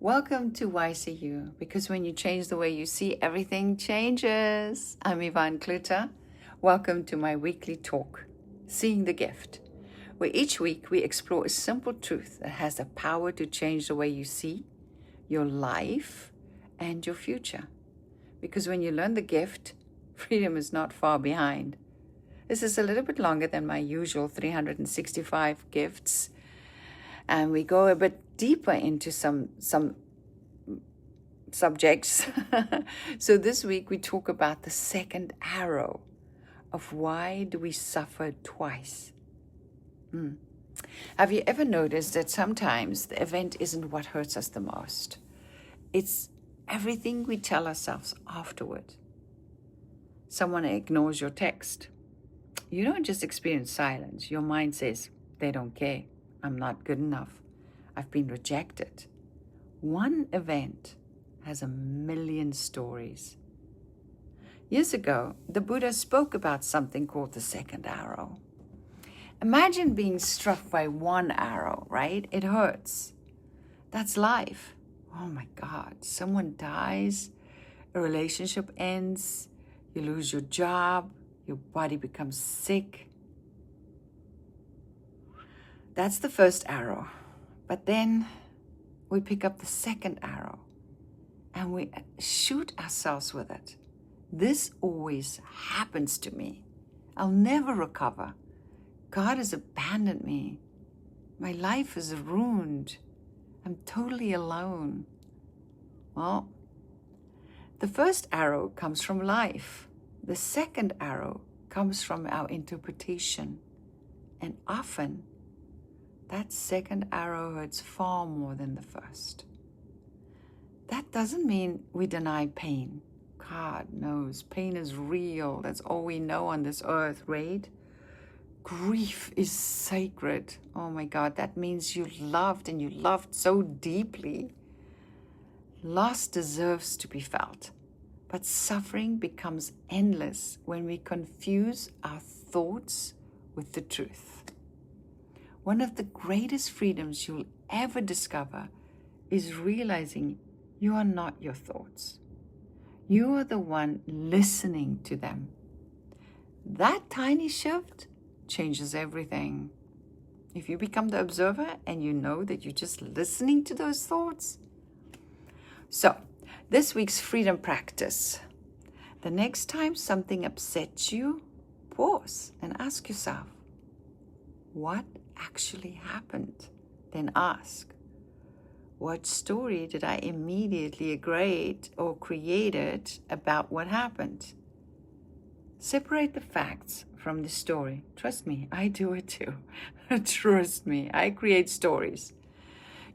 Welcome to YCU, because when you change the way you see, everything changes. I'm Yvonne Cloete. Welcome to my weekly talk, Seeing the Gift, where each week we explore a simple truth that has the power to change the way you see your life and your future. Because when you learn the gift, freedom is not far behind. This is a little bit longer than my usual 365 gifts, and we go a bit deeper into some subjects. So this week we talk about the second arrow of why do we suffer twice. Have you ever noticed that sometimes the event isn't what hurts us the most? It's everything we tell ourselves afterward. Someone ignores your text. You don't just experience silence. Your mind says, they don't care. I'm not good enough. I've been rejected. One event has a million stories. Years ago, the Buddha spoke about something called the second arrow. Imagine being struck by one arrow, right? It hurts. That's life. Oh my God, someone dies, a relationship ends, you lose your job, your body becomes sick. That's the first arrow. But then we pick up the second arrow and we shoot ourselves with it. This always happens to me. I'll never recover. God has abandoned me. My life is ruined. I'm totally alone. Well, the first arrow comes from life. The second arrow comes from our interpretation. And often, that second arrow hurts far more than the first. That doesn't mean we deny pain. God knows pain is real. That's all we know on this earth, right? Grief is sacred. Oh my God, that means you loved and you loved so deeply. Loss deserves to be felt, but suffering becomes endless when we confuse our thoughts with the truth. One of the greatest freedoms you'll ever discover is realizing you are not your thoughts. You are the one listening to them. That tiny shift changes everything. If you become the observer and you know that you're just listening to those thoughts. So, this week's freedom practice. The next time something upsets you, pause and ask yourself, what actually happened? Then ask, what story did I immediately agree or created about what happened? Separate the facts from the story. Trust me, I do it too. Trust me, I create stories.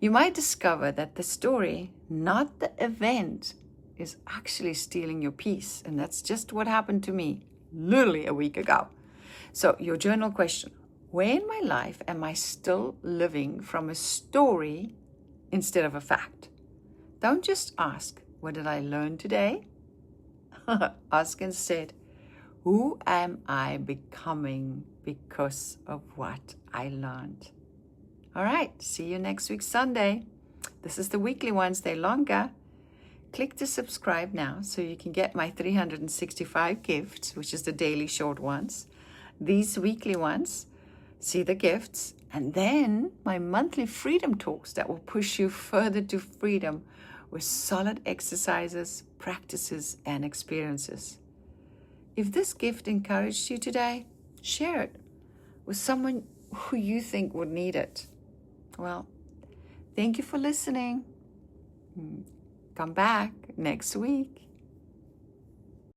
You might discover that the story, not the event, is actually stealing your peace. And that's just what happened to me literally a week ago. So your journal question, where in my life am I still living from a story instead of a fact? Don't just ask, what did I learn today? Ask instead, who am I becoming because of what I learned? All right, see you next week, Sunday. This is the weekly ones, they're longer. Click to subscribe now so you can get my 365 gifts, which is the daily short ones. These weekly ones, see the gifts, and then my monthly freedom talks that will push you further to freedom with solid exercises, practices, and experiences. If this gift encouraged you today, share it with someone who you think would need it. Well, thank you for listening. Come back next week.